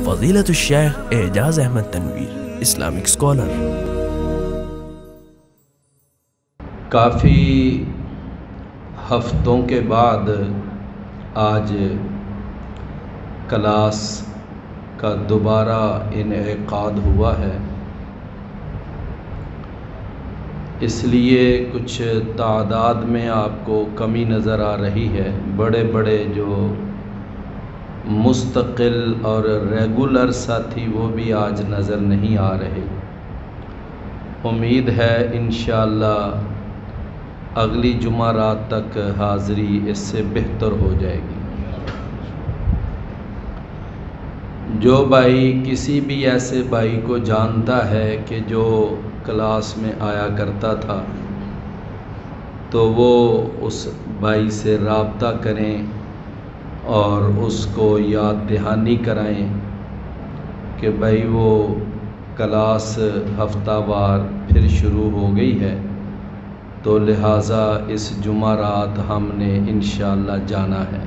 فضیلۃ الشیخ اعجاز Ahmad Tanveer Islamic scholar. کافی ہفتوں کے بعد آج کلاس کا دوبارہ انعقاد ہوا ہے، اس لیے کچھ تعداد میں آپ کو کمی نظر آ رہی ہے۔ بڑے بڑے جو مستقل اور ریگولر ساتھی وہ بھی آج نظر نہیں آ رہے۔ امید ہے انشاءاللہ اگلی جمعرات تک حاضری اس سے بہتر ہو جائے گی۔ جو بھائی کسی بھی ایسے بھائی کو جانتا ہے کہ جو کلاس میں آیا کرتا تھا تو وہ اس بھائی سے رابطہ کریں اور اس کو یاد دہانی کرائیں کہ بھائی وہ کلاس ہفتہ وار پھر شروع ہو گئی ہے، تو لہٰذا اس جمعرات ہم نے انشاءاللہ جانا ہے۔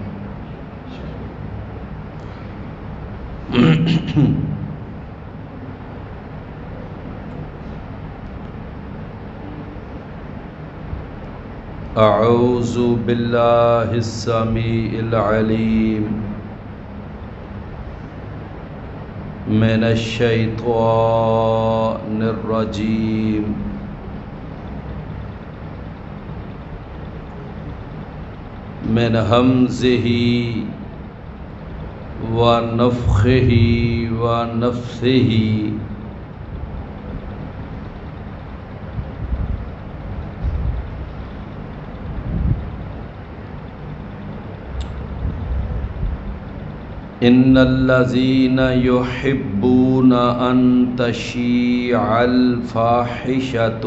اعوذ باللہ السمیع العلیم من الشیطان الرجیم من ہمزہ ونفخہ ونفثہ ان الذین یحبون ان تشیع الفاحشۃ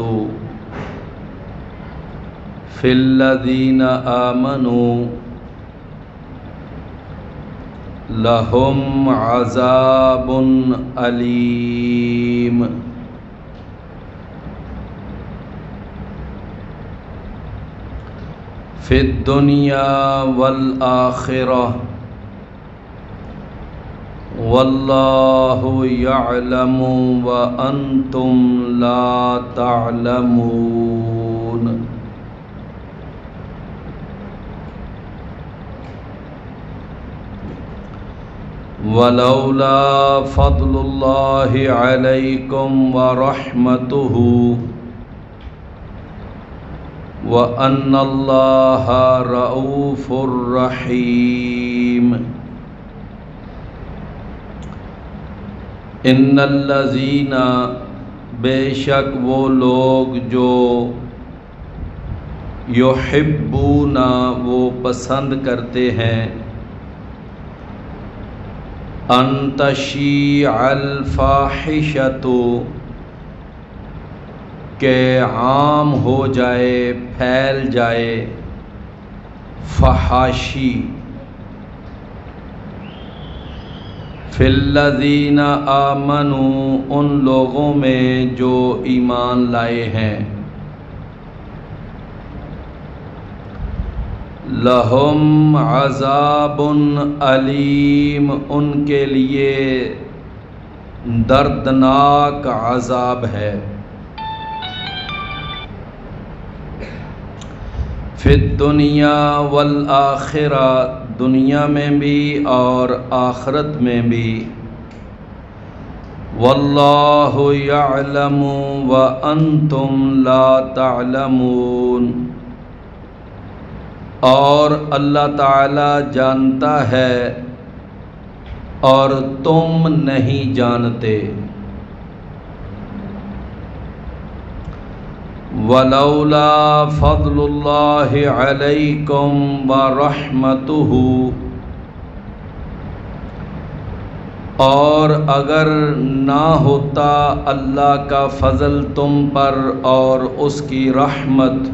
فی الذین آمنوا لہم عذاب علیم۔ فی الدنیا والآخرہ واللہ یعلم وانتم لا تعلمون۔ ولولا فضل اللہ علیکم ورحمتہ وان اللہ رؤوف رحیم۔ ان الذین بے شک وہ لوگ جو یحبون وہ پسند کرتے ہیں ان تشیع الفاحشۃ کہ عام ہو جائے پھیل جائے فحاشی فی الذین آمنوا ان لوگوں میں جو ایمان لائے ہیں لہم عذاب علیم ان کے لیے دردناک عذاب ہے۔ فی الدنیا والآخرہ دنیا میں بھی اور آخرت میں بھی واللہ یعلم وانتم لا تعلمون اور اللہ تعالی جانتا ہے اور تم نہیں جانتے۔ ولولا فضل اللہ علیکم ورحمتہ اور اگر نہ ہوتا اللہ کا فضل تم پر اور اس کی رحمت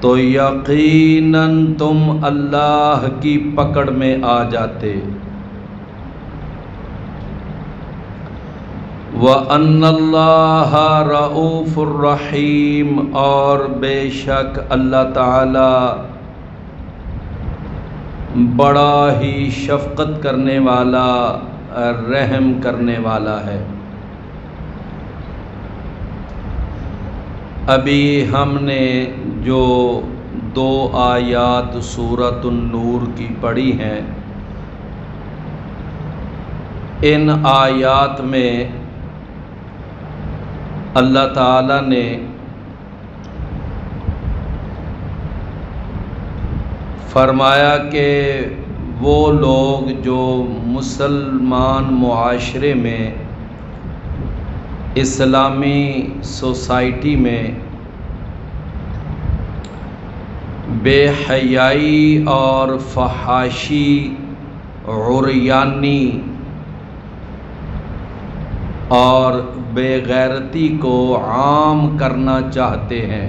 تو یقیناً تم اللہ کی پکڑ میں آ جاتے۔ وَأَنَّ اللَّهَ رَءُوفٌ الرَّحِيمٌ اور بے شک اللہ تعالی بڑا ہی شفقت کرنے والا، رحم کرنے والا ہے۔ ابھی ہم نے جو 2 آیات سورۃ النور کی پڑھی ہیں، ان آیات میں اللہ تعالیٰ نے فرمایا کہ وہ لوگ جو مسلمان معاشرے میں، اسلامی سوسائٹی میں بے حیائی اور فحاشی، عریانی اور بے غیرتی کو عام کرنا چاہتے ہیں،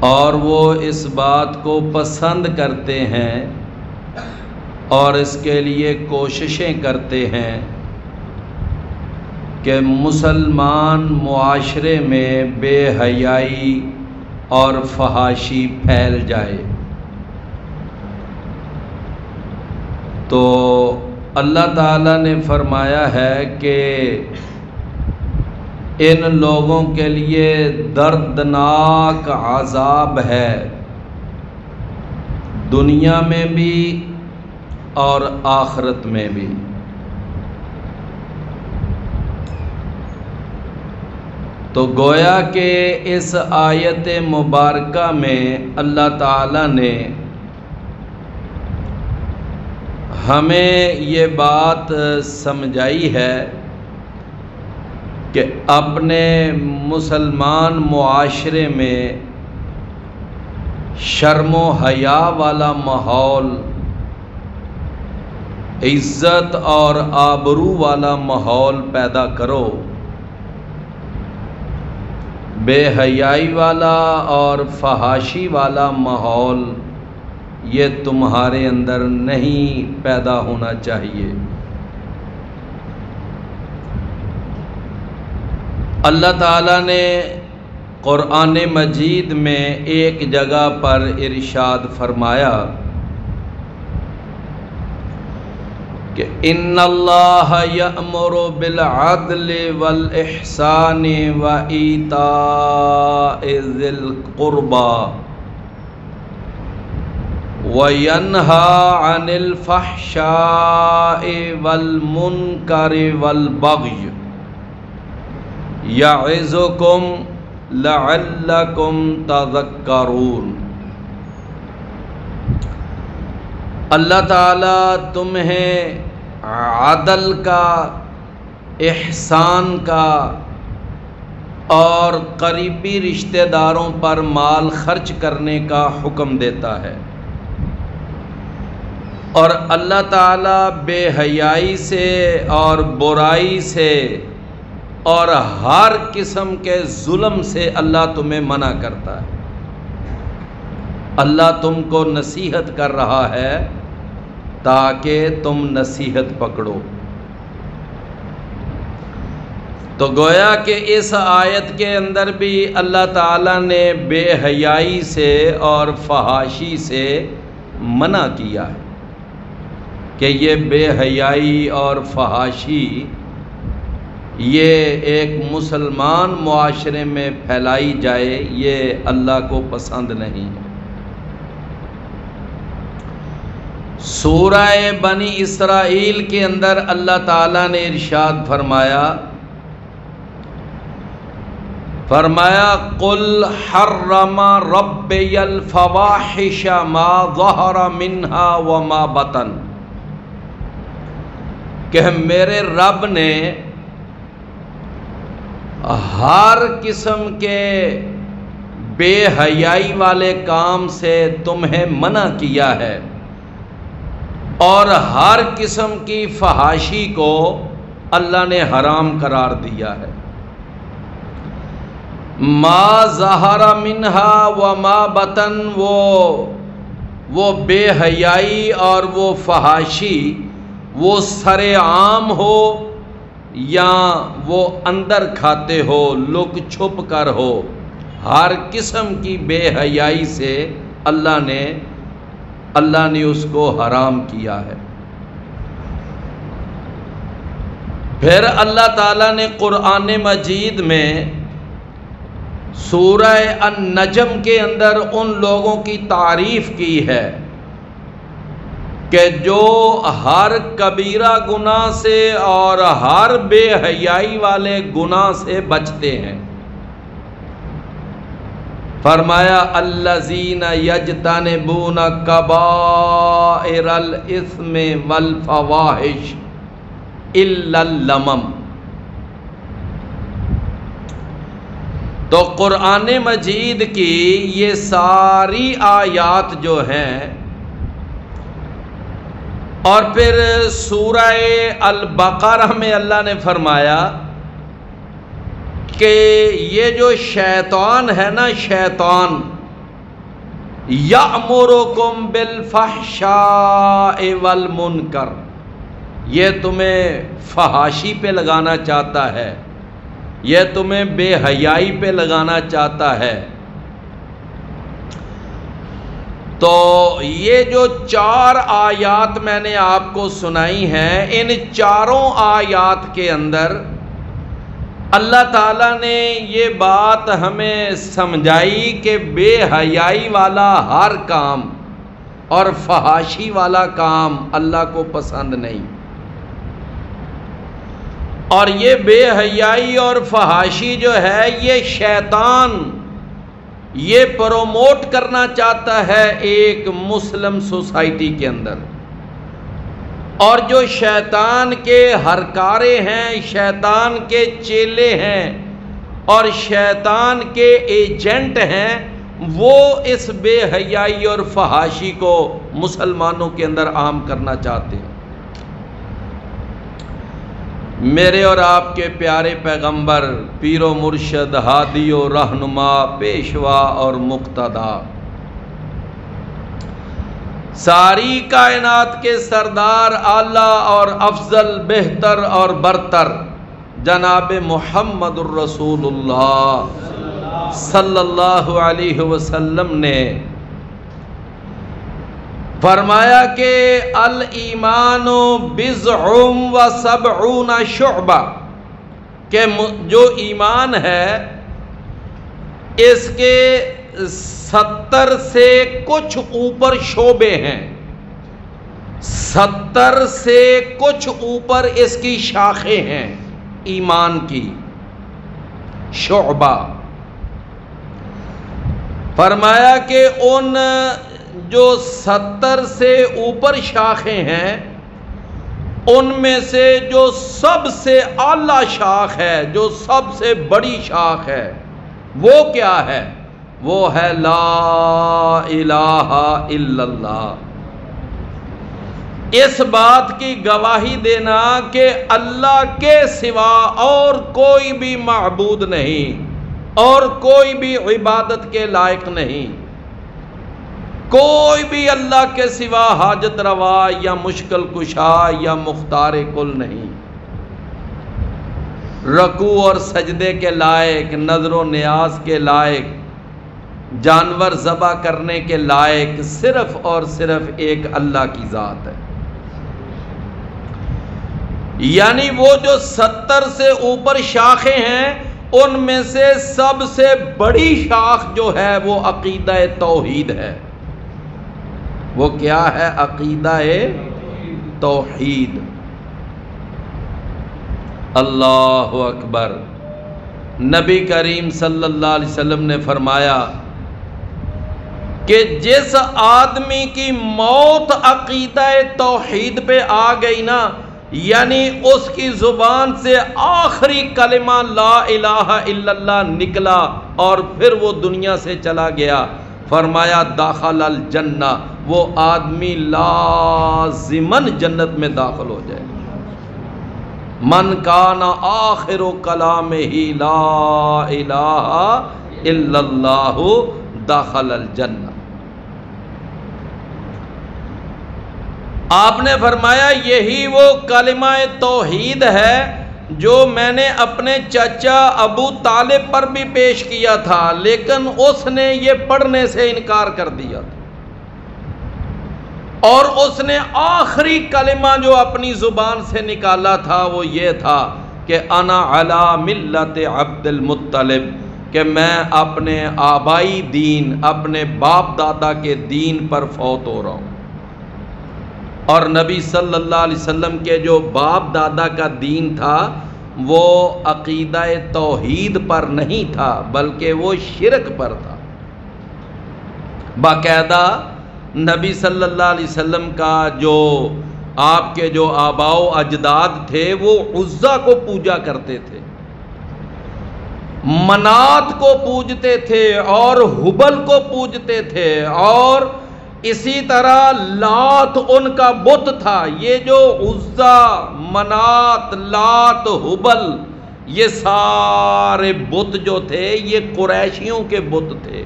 اور وہ اس بات کو پسند کرتے ہیں اور اس کے لیے کوششیں کرتے ہیں کہ مسلمان معاشرے میں بے حیائی اور فحاشی پھیل جائے، تو اللہ تعالیٰ نے فرمایا ہے کہ ان لوگوں کے لیے دردناک عذاب ہے، دنیا میں بھی اور آخرت میں بھی۔ تو گویا کہ اس آیت مبارکہ میں اللہ تعالیٰ نے ہمیں یہ بات سمجھائی ہے کہ اپنے مسلمان معاشرے میں شرم و حیا والا ماحول، عزت اور آبرو والا ماحول پیدا کرو، بے حیائی والا اور فحاشی والا ماحول یہ تمہارے اندر نہیں پیدا ہونا چاہیے۔ اللہ تعالیٰ نے قرآن مجید میں ایک جگہ پر ارشاد فرمایا کہ ان اللہ یأمر بالعدل والاحسان وایتاء ذی القربى وینہی عن الفحشاء والمنکر والبغی یعظکم لعلکم تذکرون۔ اللہ تعالیٰ تمہیں عدل کا، احسان کا اور قریبی رشتہ داروں پر مال خرچ کرنے کا حکم دیتا ہے، اور اللہ تعالیٰ بے حیائی سے اور برائی سے اور ہر قسم کے ظلم سے اللہ تمہیں منع کرتا ہے۔ اللہ تم کو نصیحت کر رہا ہے تاکہ تم نصیحت پکڑو۔ تو گویا کہ اس آیت کے اندر بھی اللہ تعالیٰ نے بے حیائی سے اور فحاشی سے منع کیا ہے کہ یہ بے حیائی اور فحاشی یہ ایک مسلمان معاشرے میں پھیلائی جائے، یہ اللہ کو پسند نہیں ہے۔ سورہ بنی اسرائیل کے اندر اللہ تعالیٰ نے ارشاد فرمایا قل حرم ربی الفواحش ما ظہر منها وما بطن، کہ میرے رب نے ہر قسم کے بے حیائی والے کام سے تمہیں منع کیا ہے، اور ہر قسم کی فحاشی کو اللہ نے حرام قرار دیا ہے۔ ما ظہر منہا وما بطن، وہ بے حیائی اور وہ فحاشی وہ سر عام ہو یا وہ اندر کھاتے ہو، لک چھپ کر ہو، ہر قسم کی بے حیائی سے اللہ نے اس کو حرام کیا ہے۔ پھر اللہ تعالیٰ نے قرآن مجید میں سورہ النجم کے اندر ان لوگوں کی تعریف کی ہے کہ جو ہر کبیرہ گناہ سے اور ہر بے حیائی والے گناہ سے بچتے ہیں۔ فرمایا الذین یجتنبون کبائر الاثم والفواحش الا اللمم۔ تو قرآن مجید کی یہ ساری آیات جو ہیں، اور پھر سورہ البقرہ میں اللہ نے فرمایا کہ یہ جو شیطان ہے نا، شیطان یأمرکم بالفحشاء والمنکر، یہ تمہیں فحاشی پہ لگانا چاہتا ہے، یہ تمہیں بے حیائی پہ لگانا چاہتا ہے۔ تو یہ جو 4 آیات میں نے آپ کو سنائی ہیں، ان چاروں آیات کے اندر اللہ تعالیٰ نے یہ بات ہمیں سمجھائی کہ بے حیائی والا ہر کام اور فحاشی والا کام اللہ کو پسند نہیں، اور یہ بے حیائی اور فحاشی جو ہے یہ شیطان یہ پروموٹ کرنا چاہتا ہے ایک مسلم سوسائٹی کے اندر، اور جو شیطان کے ہرکارے ہیں، شیطان کے چیلے ہیں اور شیطان کے ایجنٹ ہیں، وہ اس بے حیائی اور فحاشی کو مسلمانوں کے اندر عام کرنا چاہتے ہیں۔ میرے اور آپ کے پیارے پیغمبر، پیر و مرشد، ہادی و رہنما، پیشوا اور مقتدا، ساری کائنات کے سردار، اعلیٰ اور افضل، بہتر اور برتر جناب محمد الرسول اللہ صلی اللہ علیہ وسلم نے فرمایا کہ الایمان بضع و سبعون شعبہ، کہ جو ایمان ہے اس کے 70 سے کچھ اوپر شعبے ہیں، 70 سے کچھ اوپر اس کی شاخیں ہیں ایمان کی، شعبہ۔ فرمایا کہ ان جو 70 سے اوپر شاخیں ہیں، ان میں سے جو سب سے اعلیٰ شاخ ہے، جو سب سے بڑی شاخ ہے، وہ کیا ہے؟ وہ ہے لا الہ الا اللہ۔ اس بات کی گواہی دینا کہ اللہ کے سوا اور کوئی بھی معبود نہیں اور کوئی بھی عبادت کے لائق نہیں، کوئی بھی اللہ کے سوا حاجت روا یا مشکل کشا یا مختار کل نہیں، رکوع اور سجدے کے لائق، نظر و نیاز کے لائق، جانور ذبح کرنے کے لائق صرف اور صرف ایک اللہ کی ذات ہے۔ یعنی وہ جو 70 سے اوپر شاخیں ہیں، ان میں سے سب سے بڑی شاخ جو ہے وہ عقیدہ توحید ہے۔ وہ کیا ہے؟ عقیدہ توحید۔ اللہ اکبر۔ نبی کریم صلی اللہ علیہ وسلم نے فرمایا کہ جس آدمی کی موت عقیدہ توحید پہ آ گئی نا، یعنی اس کی زبان سے آخری کلمہ لا الہ الا اللہ نکلا اور پھر وہ دنیا سے چلا گیا، فرمایا داخل الجنہ، وہ آدمی لازماً جنت میں داخل ہو جائے۔ من کان آخر کلامہ لا الہ الا اللہ داخل الجنہ۔ آپ نے فرمایا یہی وہ کلمہ توحید ہے جو میں نے اپنے چچا ابو طالب پر بھی پیش کیا تھا، لیکن اس نے یہ پڑھنے سے انکار کر دیا تھا۔ اور اس نے آخری کلمہ جو اپنی زبان سے نکالا تھا وہ یہ تھا کہ انا علی ملت عبد المطلب، کہ میں اپنے آبائی دین، اپنے باپ دادا کے دین پر فوت ہو رہا ہوں۔ اور نبی صلی اللہ علیہ وسلم کے جو باپ دادا کا دین تھا وہ عقیدہ توحید پر نہیں تھا، بلکہ وہ شرک پر تھا۔ باقاعدہ نبی صلی اللہ علیہ وسلم کا جو آپ کے جو آباء و اجداد تھے وہ عزا کو پوجا کرتے تھے، منات کو پوجتے تھے اور حبل کو پوجتے تھے، اور اسی طرح لات ان کا بت تھا۔ یہ جو عزا، منات، لات، حبل، یہ سارے بت جو تھے یہ قریشیوں کے بت تھے۔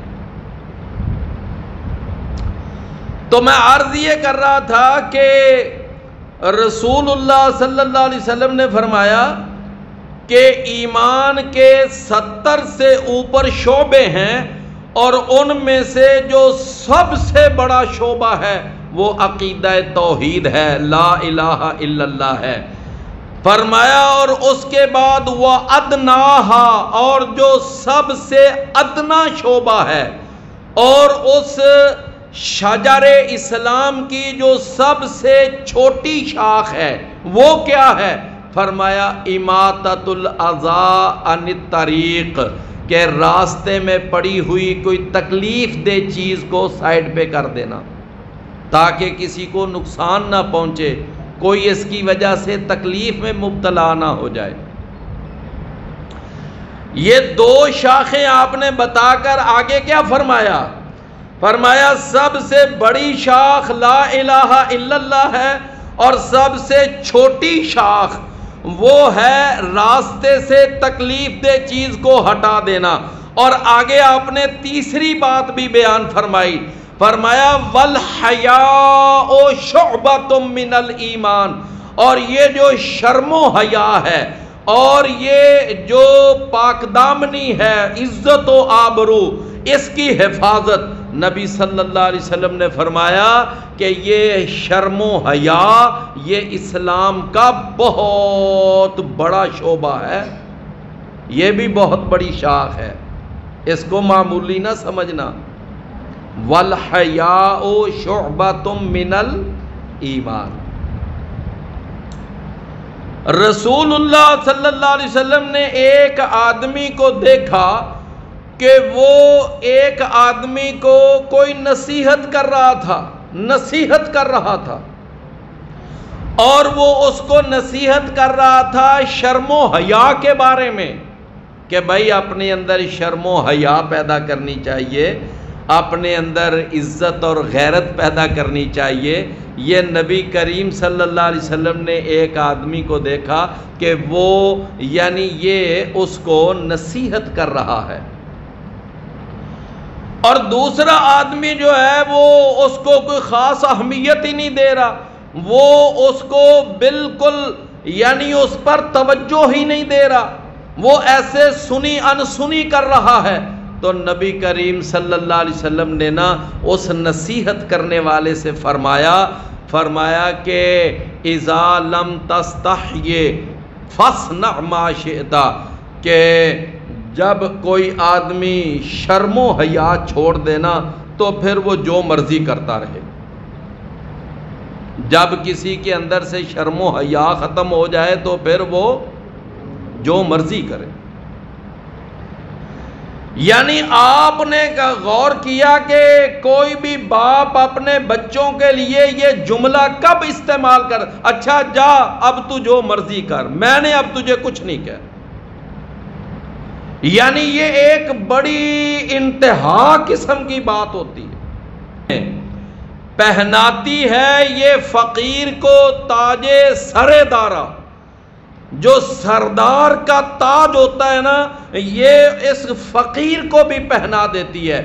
تو میں عرض یہ کر رہا تھا کہ رسول اللہ صلی اللہ علیہ وسلم نے فرمایا کہ ایمان کے 70 سے اوپر شعبے ہیں، اور ان میں سے جو سب سے بڑا شعبہ ہے وہ عقیدہ توحید ہے، لا الہ الا اللہ ہے۔ فرمایا اور اس کے بعد وہ ادناہا، اور جو سب سے ادنا شعبہ ہے، اور اس شجر اسلام کی جو سب سے چھوٹی شاخ ہے وہ کیا ہے؟ فرمایا اماطۃ الاذی عن الطریق، کہ راستے میں پڑی ہوئی کوئی تکلیف دہ چیز کو سائڈ پہ کر دینا تاکہ کسی کو نقصان نہ پہنچے، کوئی اس کی وجہ سے تکلیف میں مبتلا نہ ہو جائے۔ یہ دو شاخیں آپ نے بتا کر آگے کیا فرمایا؟ فرمایا سب سے بڑی شاخ لا الہ الا اللہ ہے، اور سب سے چھوٹی شاخ وہ ہے راستے سے تکلیف دہ چیز کو ہٹا دینا۔ اور آگے آپ نے تیسری بات بھی بیان فرمائی، فرمایا والحیاء شعبۃ من الایمان، اور یہ جو شرم و حیا ہے اور یہ جو پاک دامنی ہے، عزت و آبرو، اس کی حفاظت، نبی صلی اللہ علیہ وسلم نے فرمایا کہ یہ شرم و حیا یہ اسلام کا بہت بڑا شعبہ ہے، یہ بھی بہت بڑی شاخ ہے، اس کو معمولی نہ سمجھنا۔ والحیاء شعبۃ من الایمان۔ رسول اللہ صلی اللہ علیہ وسلم نے ایک آدمی کو دیکھا کہ وہ ایک آدمی کو کوئی نصیحت کر رہا تھا، اور وہ اس کو نصیحت کر رہا تھا شرم و حیا کے بارے میں، کہ بھائی اپنے اندر شرم و حیا پیدا کرنی چاہیے، اپنے اندر عزت اور غیرت پیدا کرنی چاہیے۔ یہ نبی کریم صلی اللہ علیہ وسلم نے ایک آدمی کو دیکھا کہ وہ یعنی یہ اس کو نصیحت کر رہا ہے، اور دوسرا آدمی جو ہے وہ اس کو کوئی خاص اہمیت ہی نہیں دے رہا، وہ اس کو بالکل یعنی اس پر توجہ ہی نہیں دے رہا، وہ ایسے سنی انسنی کر رہا ہے۔ تو نبی کریم صلی اللہ علیہ وسلم نے نا اس نصیحت کرنے والے سے فرمایا کہ اذا لم تستحی فاصنع ما شئت، کہ جب کوئی آدمی شرم و حیا چھوڑ دینا تو پھر وہ جو مرضی کرتا رہے۔ جب کسی کے اندر سے شرم و حیا ختم ہو جائے تو پھر وہ جو مرضی کرے۔ یعنی آپ نے غور کیا کہ کوئی بھی باپ اپنے بچوں کے لیے یہ جملہ کب استعمال کر، اچھا جا اب تو جو مرضی کر، میں نے اب تجھے کچھ نہیں کہا۔ یعنی یہ ایک بڑی انتہا قسم کی بات ہوتی ہے، پہناتی ہے یہ فقیر کو تاج سر دارا، جو سردار کا تاج ہوتا ہے نا یہ اس فقیر کو بھی پہنا دیتی ہے۔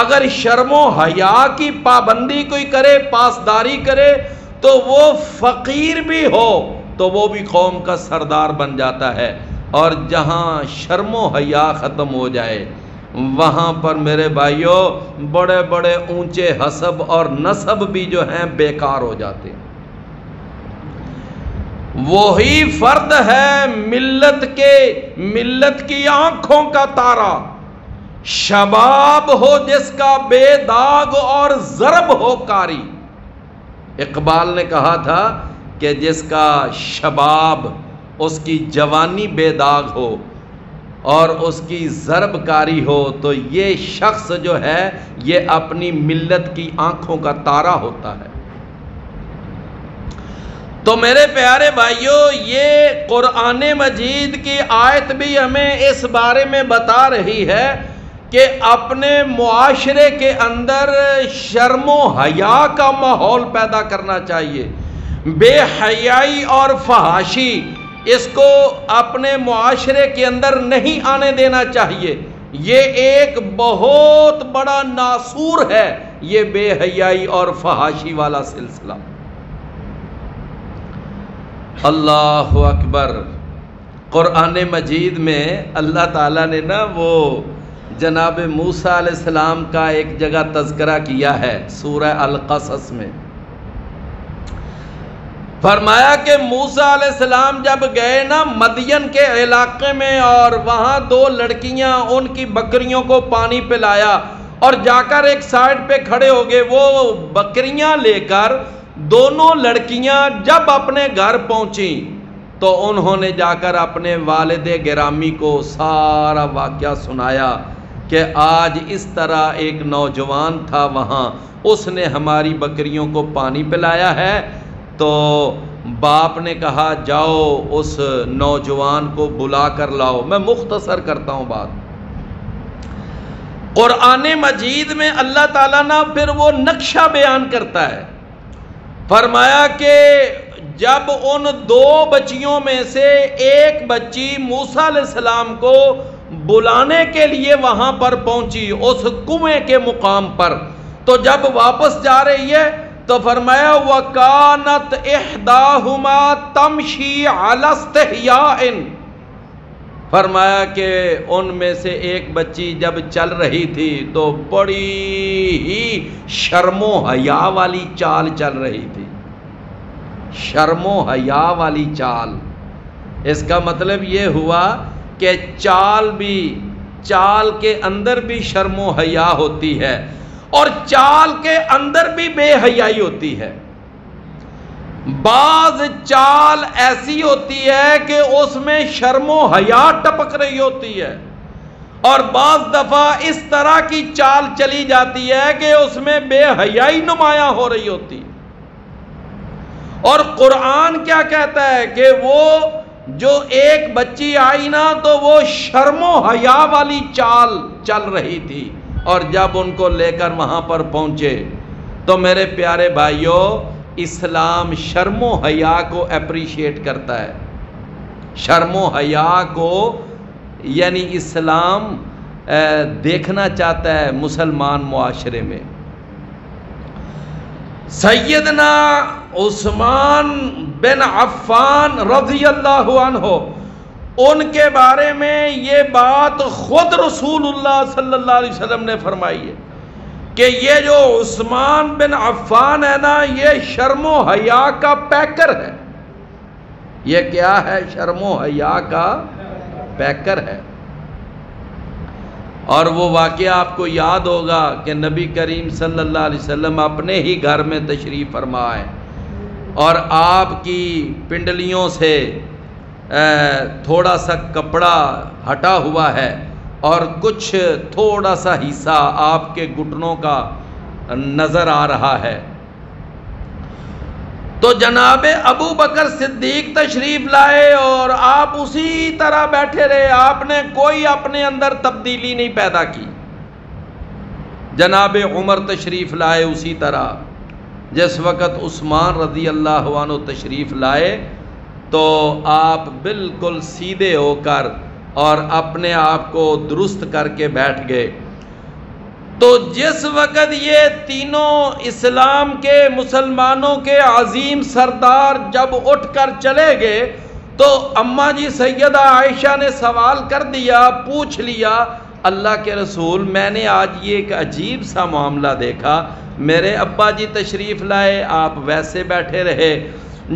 اگر شرم و حیا کی پابندی کوئی کرے، پاسداری کرے، تو وہ فقیر بھی ہو تو وہ بھی قوم کا سردار بن جاتا ہے، اور جہاں شرم و حیا ختم ہو جائے، وہاں پر میرے بھائیوں بڑے بڑے اونچے حسب اور نسب بھی جو ہیں بیکار ہو جاتے ہیں۔ وہی فرد ہے ملت کی آنکھوں کا تارا، شباب ہو جس کا بے داغ اور ضرب ہو کاری۔ اقبال نے کہا تھا کہ جس کا شباب، اس کی جوانی بے داغ ہو اور اس کی ضرب کاری ہو، تو یہ شخص جو ہے یہ اپنی ملت کی آنکھوں کا تارا ہوتا ہے۔ تو میرے پیارے بھائیوں، یہ قرآن مجید کی آیت بھی ہمیں اس بارے میں بتا رہی ہے کہ اپنے معاشرے کے اندر شرم و حیا کا ماحول پیدا کرنا چاہیے۔ بے حیائی اور فحاشی اس کو اپنے معاشرے کے اندر نہیں آنے دینا چاہیے۔ یہ ایک بہت بڑا ناسور ہے، یہ بے حیائی اور فحاشی والا سلسلہ۔ اللہ اکبر۔ قرآن مجید میں اللہ تعالیٰ نے وہ جناب موسیٰ علیہ السلام کا ایک جگہ تذکرہ کیا ہے سورہ القصص میں۔ فرمایا کہ موسیٰ علیہ السلام جب گئے مدین کے علاقے میں، اور وہاں 2 لڑکیاں ان کی بکریوں کو پانی پلایا، اور جا کر ایک سائڈ پہ کھڑے ہو گئے۔ وہ بکریاں لے کر دونوں لڑکیاں جب اپنے گھر پہنچیں تو انہوں نے جا کر اپنے والد گرامی کو سارا واقعہ سنایا کہ آج اس طرح ایک نوجوان تھا وہاں، اس نے ہماری بکریوں کو پانی پلایا ہے۔ تو باپ نے کہا جاؤ اس نوجوان کو بلا کر لاؤ۔ میں مختصر کرتا ہوں بات۔ قرآن مجید میں اللہ تعالیٰ نے پھر وہ نقشہ بیان کرتا ہے۔ فرمایا کہ جب ان 2 بچیوں میں سے ایک بچی موسیٰ علیہ السلام کو بلانے کے لیے وہاں پر پہنچی اس کنویں کے مقام پر، تو جب واپس جا رہی ہے تو فرمایا وَكَانَتْ إِحْدَاهُمَا تَمْشِي عَلَى اسْتِحْيَاءٍ۔ فرمایا کہ ان میں سے ایک بچی جب چل رہی تھی تو بڑی ہی شرم و حیا والی چال چل رہی تھی۔ شرم و حیا والی چال، اس کا مطلب یہ ہوا کہ چال کے اندر بھی شرم و حیا ہوتی ہے، اور چال کے اندر بھی بے حیائی ہوتی ہے۔ بعض چال ایسی ہوتی ہے کہ اس میں شرم و حیا ٹپک رہی ہوتی ہے، اور بعض دفعہ اس طرح کی چال چلی جاتی ہے کہ اس میں بے حیائی نمایاں ہو رہی ہوتی۔ اور قرآن کیا کہتا ہے کہ وہ جو ایک بچی آئی تو وہ شرم و حیا والی چال چل رہی تھی، اور جب ان کو لے کر وہاں پر پہنچے تو میرے پیارے بھائیوں، اسلام شرم و حیا کو اپریشیٹ کرتا ہے۔ شرم و حیا کو یعنی اسلام دیکھنا چاہتا ہے مسلمان معاشرے میں۔ سیدنا عثمان بن عفان رضی اللہ عنہ، ان کے بارے میں یہ بات خود رسول اللہ صلی اللہ علیہ وسلم نے فرمائی ہے کہ یہ جو عثمان بن عفان ہے یہ شرم و حیا کا پیکر ہے۔ یہ کیا ہے؟ شرم و حیا کا پیکر ہے۔ اور وہ واقعہ آپ کو یاد ہوگا کہ نبی کریم صلی اللہ علیہ وسلم اپنے ہی گھر میں تشریف فرما ہے، اور آپ کی پنڈلیوں سے تھوڑا سا کپڑا ہٹا ہوا ہے، اور کچھ تھوڑا سا حصہ آپ کے گھٹنوں کا نظر آ رہا ہے۔ تو جناب ابو بکر صدیق تشریف لائے اور آپ اسی طرح بیٹھے رہے، آپ نے کوئی اپنے اندر تبدیلی نہیں پیدا کی۔ جناب عمر تشریف لائے اسی طرح۔ جس وقت عثمان رضی اللہ عنہ تشریف لائے تو آپ بالکل سیدھے ہو کر اور اپنے آپ کو درست کر کے بیٹھ گئے۔ تو جس وقت یہ تینوں اسلام کے مسلمانوں کے عظیم سردار جب اٹھ کر چلے گئے تو اماں جی سیدہ عائشہ نے سوال کر دیا، پوچھ لیا اللہ کے رسول میں نے آج یہ ایک عجیب سا معاملہ دیکھا، میرے ابا جی تشریف لائے، آپ ویسے بیٹھے رہے،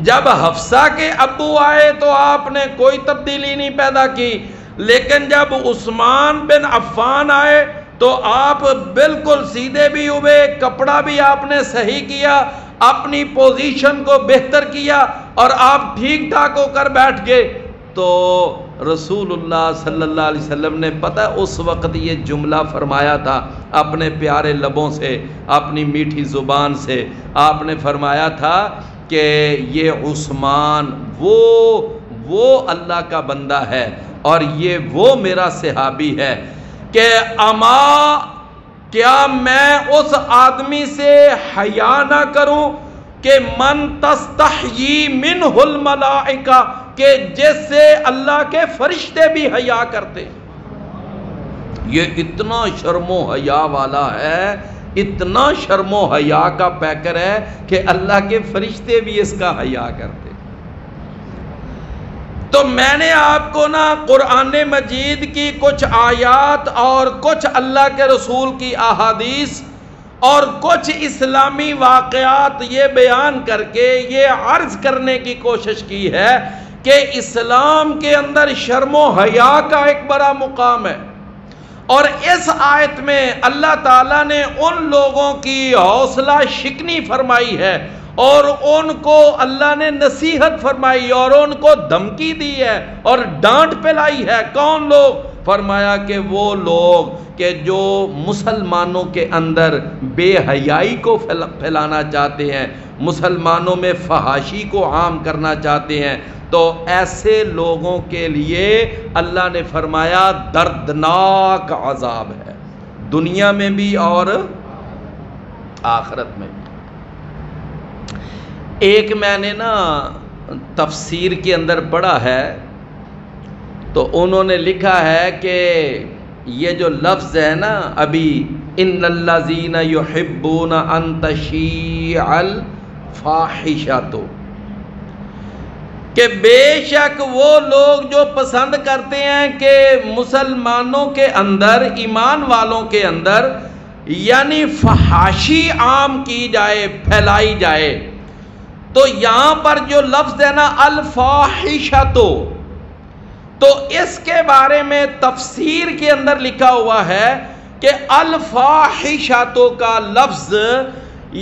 جب حفصہ کے ابو آئے تو آپ نے کوئی تبدیلی نہیں پیدا کی، لیکن جب عثمان بن عفان آئے تو آپ بالکل سیدھے بھی ہوئے، کپڑا بھی آپ نے صحیح کیا، اپنی پوزیشن کو بہتر کیا اور آپ ٹھیک ٹھاک ہو کر بیٹھ گئے۔ تو رسول اللہ صلی اللہ علیہ وسلم نے پتہ اس وقت یہ جملہ فرمایا تھا اپنے پیارے لبوں سے، اپنی میٹھی زبان سے، آپ نے فرمایا تھا کہ یہ عثمان وہ اللہ کا بندہ ہے اور یہ وہ میرا صحابی ہے کہ اما کیا میں اس آدمی سے حیا نہ کروں کہ من تستحیی منہ الملائکہ، کہ جس سے اللہ کے فرشتے بھی حیا کرتے۔ یہ اتنا شرم و حیا والا ہے، اتنا شرم و حیا کا پیکر ہے کہ اللہ کے فرشتے بھی اس کا حیا کرتے۔ تو میں نے آپ کو نا قرآن مجید کی کچھ آیات اور کچھ اللہ کے رسول کی احادیث اور کچھ اسلامی واقعات یہ بیان کر کے یہ عرض کرنے کی کوشش کی ہے کہ اسلام کے اندر شرم و حیا کا ایک بڑا مقام ہے، اور اس آیت میں اللہ تعالیٰ نے ان لوگوں کی حوصلہ شکنی فرمائی ہے اور ان کو اللہ نے نصیحت فرمائی اور ان کو دھمکی دی ہے اور ڈانٹ پلائی ہے۔ کون لوگ؟ فرمایا کہ وہ لوگ کہ جو مسلمانوں کے اندر بے حیائی کو پھیلانا چاہتے ہیں، مسلمانوں میں فحاشی کو عام کرنا چاہتے ہیں، تو ایسے لوگوں کے لیے اللہ نے فرمایا دردناک عذاب ہے، دنیا میں بھی اور آخرت میں بھی۔ ایک میں نے نا تفسیر کے اندر پڑھا ہے تو انہوں نے لکھا ہے کہ یہ جو لفظ ہے نا ابھی ان الذین یحبون ان تشیع الفاحشۃ، کہ بے شک وہ لوگ جو پسند کرتے ہیں کہ مسلمانوں کے اندر، ایمان والوں کے اندر یعنی فحاشی عام کی جائے، پھیلائی جائے، تو یہاں پر جو لفظ ہے نا الفاحشۃ، تو اس کے بارے میں تفسیر کے اندر لکھا ہوا ہے کہ الفاحشۃ کا لفظ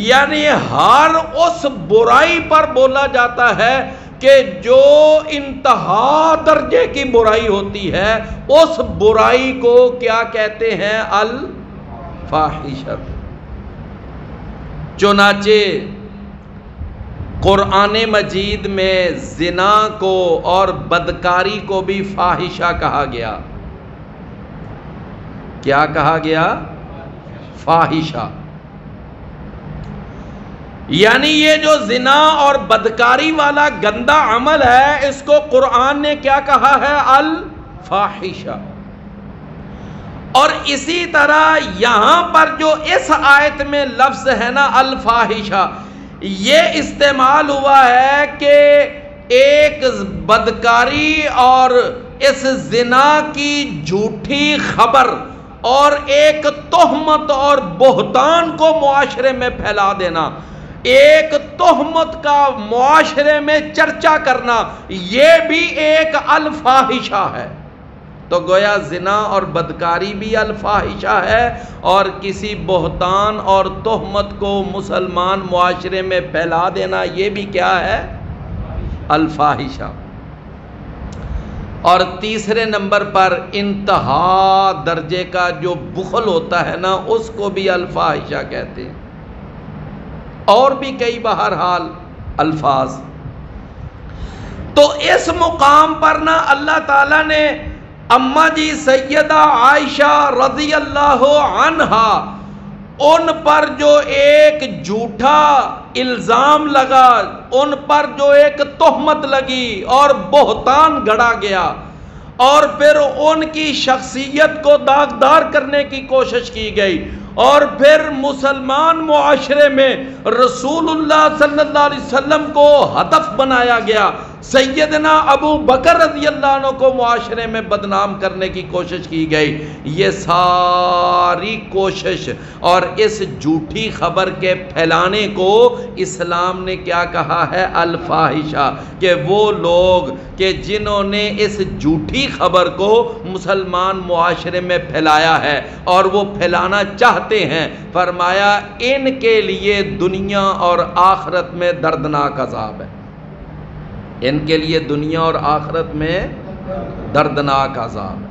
یعنی ہر اس برائی پر بولا جاتا ہے کہ جو انتہا درجے کی برائی ہوتی ہے، اس برائی کو کیا کہتے ہیں؟ الفاحشۃ۔ چنانچہ قرآن مجید میں زنا کو اور بدکاری کو بھی فاحشہ کہا گیا۔ کیا کہا گیا؟ فاحشہ۔ یعنی یہ جو زنا اور بدکاری والا گندا عمل ہے، اس کو قرآن نے کیا کہا ہے؟ الفاحشہ۔ اور اسی طرح یہاں پر جو اس آیت میں لفظ ہے نا الفاحشہ، یہ استعمال ہوا ہے کہ ایک بدکاری اور اس زنا کی جھوٹی خبر اور ایک تہمت اور بہتان کو معاشرے میں پھیلا دینا، ایک تہمت کا معاشرے میں چرچا کرنا، یہ بھی ایک الفاحشہ ہے۔ تو گویا زنا اور بدکاری بھی الفاحشہ ہے، اور کسی بہتان اور تہمت کو مسلمان معاشرے میں پھیلا دینا یہ بھی کیا ہے؟ الفاحشہ۔ اور تیسرے نمبر پر انتہا درجے کا جو بخل ہوتا ہے نا، اس کو بھی الفاحشہ کہتے ہیں، اور بھی کئی بہرحال الفاظ۔ تو اس مقام پر نا اللہ تعالیٰ نے اماں جی سیدہ عائشہ رضی اللہ عنہا، ان پر جو ایک جھوٹا الزام لگا، ان پر جو ایک تہمت لگی اور بہتان گڑا گیا، اور پھر ان کی شخصیت کو داغدار کرنے کی کوشش کی گئی، اور پھر مسلمان معاشرے میں رسول اللہ صلی اللہ علیہ وسلم کو ہدف بنایا گیا، سیدنا ابو بکر رضی اللہ عنہ کو معاشرے میں بدنام کرنے کی کوشش کی گئی. یہ ساری کوشش اور اس جھوٹی خبر کے پھیلانے کو اسلام نے کیا کہا ہے؟ الفاحشہ. کہ وہ لوگ کہ جنہوں نے اس جھوٹی خبر کو مسلمان معاشرے میں پھیلایا ہے اور وہ پھیلانا چاہتے ہیں، فرمایا ان کے لیے دنیا اور آخرت میں دردناک عذاب ہے. ان کے لیے دنیا اور آخرت میں دردناک عذاب ہے.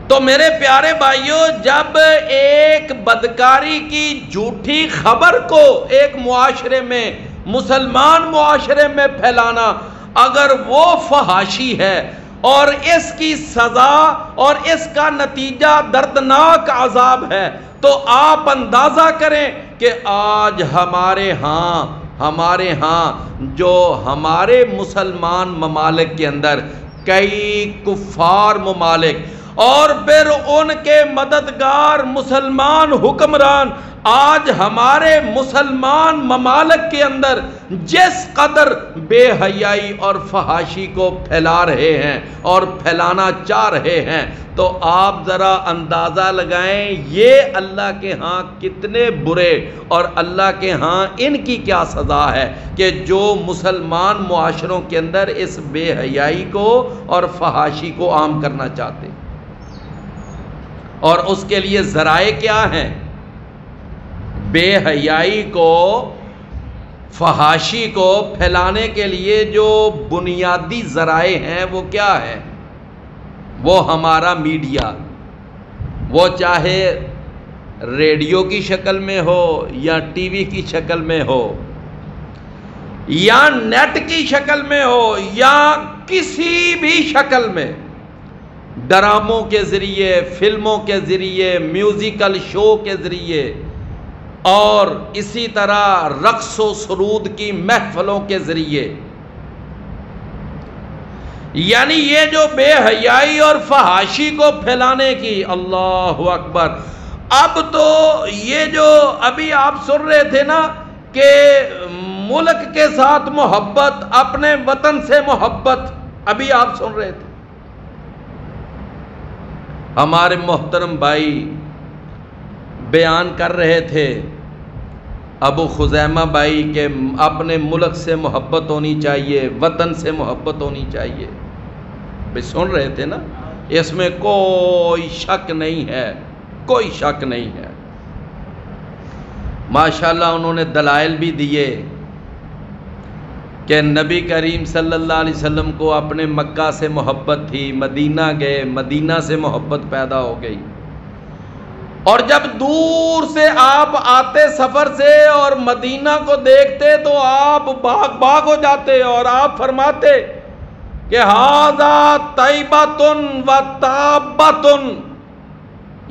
تو میرے پیارے بھائیوں، جب ایک بدکاری کی جھوٹی خبر کو ایک معاشرے میں، مسلمان معاشرے میں پھیلانا، اگر وہ فحاشی ہے اور اس کی سزا اور اس کا نتیجہ دردناک عذاب ہے، تو آپ اندازہ کریں کہ آج ہمارے ہاں جو ہمارے مسلمان ممالک کے اندر کئی کفار ممالک اور پھر ان کے مددگار مسلمان حکمران آج ہمارے مسلمان ممالک کے اندر جس قدر بے حیائی اور فحاشی کو پھیلا رہے ہیں اور پھیلانا چاہ رہے ہیں، تو آپ ذرا اندازہ لگائیں یہ اللہ کے ہاں کتنے برے اور اللہ کے ہاں ان کی کیا سزا ہے کہ جو مسلمان معاشروں کے اندر اس بے حیائی کو اور فحاشی کو عام کرنا چاہتے ہیں. اور اس کے لیے ذرائع کیا ہیں؟ بے حیائی کو، فحاشی کو پھیلانے کے لیے جو بنیادی ذرائع ہیں وہ کیا ہیں؟ وہ ہمارا میڈیا، وہ چاہے ریڈیو کی شکل میں ہو یا ٹی وی کی شکل میں ہو یا نیٹ کی شکل میں ہو یا کسی بھی شکل میں، ڈراموں کے ذریعے، فلموں کے ذریعے، میوزیکل شو کے ذریعے اور اسی طرح رقص و سرود کی محفلوں کے ذریعے. یعنی یہ جو بے حیائی اور فحاشی کو پھیلانے کی، اللہ اکبر. اب تو یہ جو ابھی آپ سن رہے تھے نا کہ ملک کے ساتھ محبت، اپنے وطن سے محبت، ابھی آپ سن رہے تھے ہمارے محترم بھائی بیان کر رہے تھے، ابو خزیمہ بھائی، کہ اپنے ملک سے محبت ہونی چاہیے، وطن سے محبت ہونی چاہیے. بھائی سن رہے تھے نا، اس میں کوئی شک نہیں ہے، کوئی شک نہیں ہے. ماشاءاللہ انہوں نے دلائل بھی دیے کہ نبی کریم صلی اللہ علیہ وسلم کو اپنے مکہ سے محبت تھی، مدینہ گئے، مدینہ سے محبت پیدا ہو گئی، اور جب دور سے آپ آتے سفر سے اور مدینہ کو دیکھتے تو آپ باغ ہو جاتے اور آپ فرماتے کہ ھذا طیبۃ و تابۃ،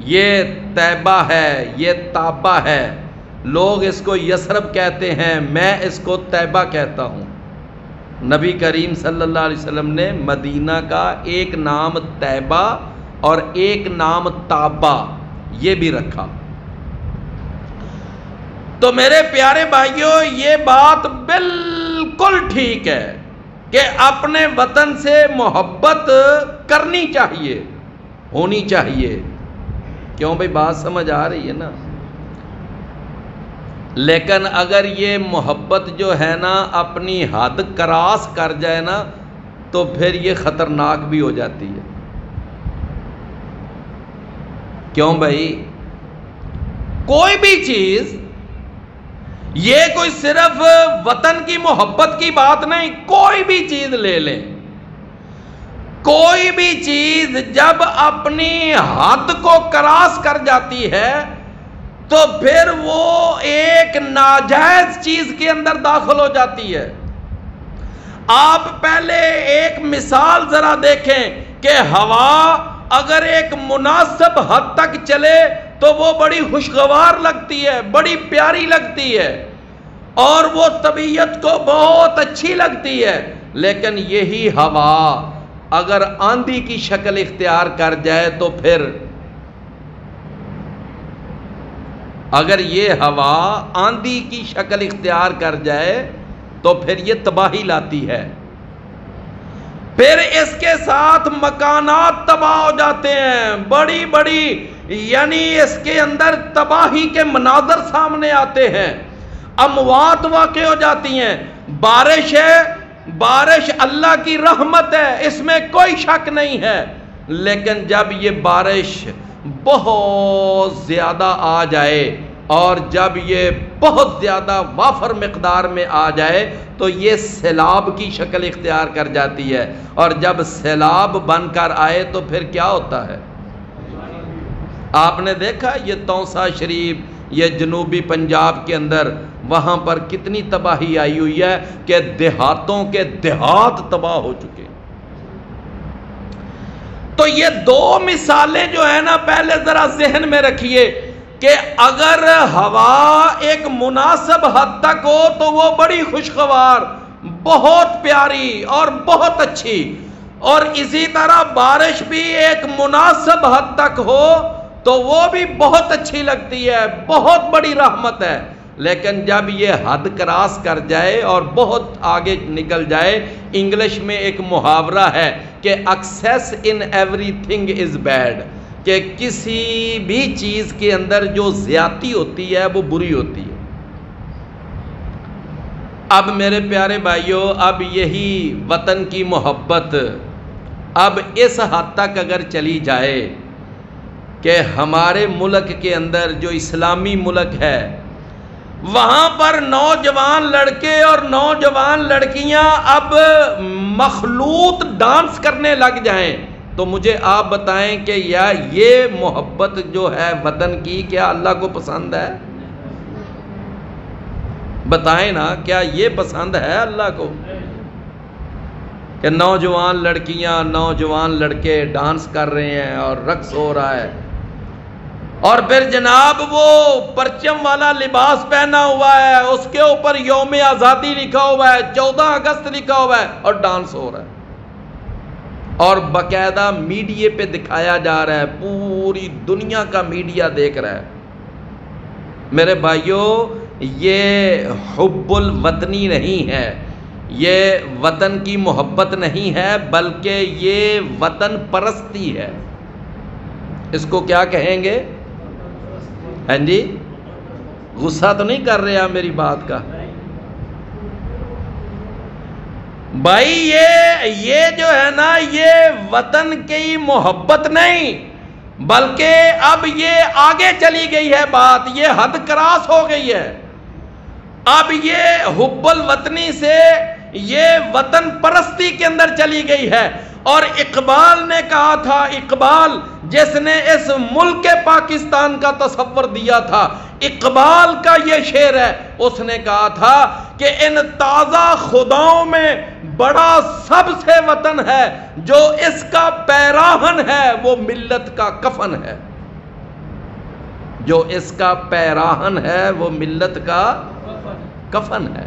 یہ طیبہ ہے، یہ تابہ ہے. لوگ اس کو یثرب کہتے ہیں، میں اس کو طیبہ کہتا ہوں. نبی کریم صلی اللہ علیہ وسلم نے مدینہ کا ایک نام طیبہ اور ایک نام تابہ یہ بھی رکھا. تو میرے پیارے بھائیوں، یہ بات بالکل ٹھیک ہے کہ اپنے وطن سے محبت کرنی چاہیے، ہونی چاہیے. کیوں بھائی، بات سمجھ آ رہی ہے نا؟ لیکن اگر یہ محبت جو ہے نا اپنی حد کراس کر جائے نا تو پھر یہ خطرناک بھی ہو جاتی ہے. کیوں بھائی؟ کوئی بھی چیز، یہ کوئی صرف وطن کی محبت کی بات نہیں، کوئی بھی چیز لے لیں، کوئی بھی چیز جب اپنی حد کو کراس کر جاتی ہے تو پھر وہ ایک ناجائز چیز کے اندر داخل ہو جاتی ہے. آپ پہلے ایک مثال ذرا دیکھیں کہ ہوا اگر ایک مناسب حد تک چلے تو وہ بڑی خوشگوار لگتی ہے، بڑی پیاری لگتی ہے اور وہ طبیعت کو بہت اچھی لگتی ہے. لیکن یہی ہوا اگر آندھی کی شکل اختیار کر جائے تو پھر، اگر یہ ہوا آندھی کی شکل اختیار کر جائے تو پھر یہ تباہی لاتی ہے. پھر اس کے ساتھ مکانات تباہ ہو جاتے ہیں، بڑی بڑی یعنی اس کے اندر تباہی کے مناظر سامنے آتے ہیں، اموات واقع ہو جاتی ہیں. بارش ہے، بارش اللہ کی رحمت ہے، اس میں کوئی شک نہیں ہے، لیکن جب یہ بارش بہت زیادہ آ جائے اور جب یہ بہت زیادہ وافر مقدار میں آ جائے تو یہ سیلاب کی شکل اختیار کر جاتی ہے، اور جب سیلاب بن کر آئے تو پھر کیا ہوتا ہے؟ آپ نے دیکھا یہ تونسا شریف، یہ جنوبی پنجاب کے اندر، وہاں پر کتنی تباہی آئی ہوئی ہے کہ دیہاتوں کے دیہات تباہ ہو چکے. تو یہ دو مثالیں جو ہیں نا، پہلے ذرا ذہن میں رکھیے کہ اگر ہوا ایک مناسب حد تک ہو تو وہ بڑی خوشگوار، بہت پیاری اور بہت اچھی، اور اسی طرح بارش بھی ایک مناسب حد تک ہو تو وہ بھی بہت اچھی لگتی ہے، بہت بڑی رحمت ہے. لیکن جب یہ حد کراس کر جائے اور بہت آگے نکل جائے، انگلش میں ایک محاورہ ہے کہ access in every thing is bad, کہ کسی بھی چیز کے اندر جو زیادتی ہوتی ہے وہ بری ہوتی ہے. اب میرے پیارے بھائیوں، اب یہی وطن کی محبت اب اس حد تک اگر چلی جائے کہ ہمارے ملک کے اندر جو اسلامی ملک ہے، وہاں پر نوجوان لڑکے اور نوجوان لڑکیاں اب مخلوط ڈانس کرنے لگ جائیں، تو مجھے آپ بتائیں کہ یا یہ محبت جو ہے وطن کی، کیا اللہ کو پسند ہے؟ بتائیں نا، کیا یہ پسند ہے اللہ کو کہ نوجوان لڑکیاں نوجوان لڑکے ڈانس کر رہے ہیں اور رقص ہو رہا ہے، اور پھر جناب وہ پرچم والا لباس پہنا ہوا ہے، اس کے اوپر یوم آزادی لکھا ہوا ہے، 14 اگست لکھا ہوا ہے، اور ڈانس ہو رہا ہے، اور باقاعدہ میڈیا پہ دکھایا جا رہا ہے، پوری دنیا کا میڈیا دیکھ رہا ہے. میرے بھائیوں، یہ حب الوطنی نہیں ہے، یہ وطن کی محبت نہیں ہے، بلکہ یہ وطن پرستی ہے. اس کو کیا کہیں گے؟ ہاں جی، غصہ تو نہیں کر رہے آپ میری بات کا؟ بھائی یہ جو ہے نا، یہ وطن کی محبت نہیں، بلکہ اب یہ آگے چلی گئی ہے بات، یہ حد کراس ہو گئی ہے. اب یہ حب الوطنی سے یہ وطن پرستی کے اندر چلی گئی ہے. اور اقبال نے کہا تھا، اقبال جس نے اس ملک پاکستان کا تصور دیا تھا، اقبال کا یہ شعر ہے، اس نے کہا تھا کہ ان تازہ خداؤں میں بڑا سب سے وطن ہے، جو اس کا پیراہن ہے وہ ملت کا کفن ہے. جو اس کا پیراہن ہے وہ ملت کا کفن ہے.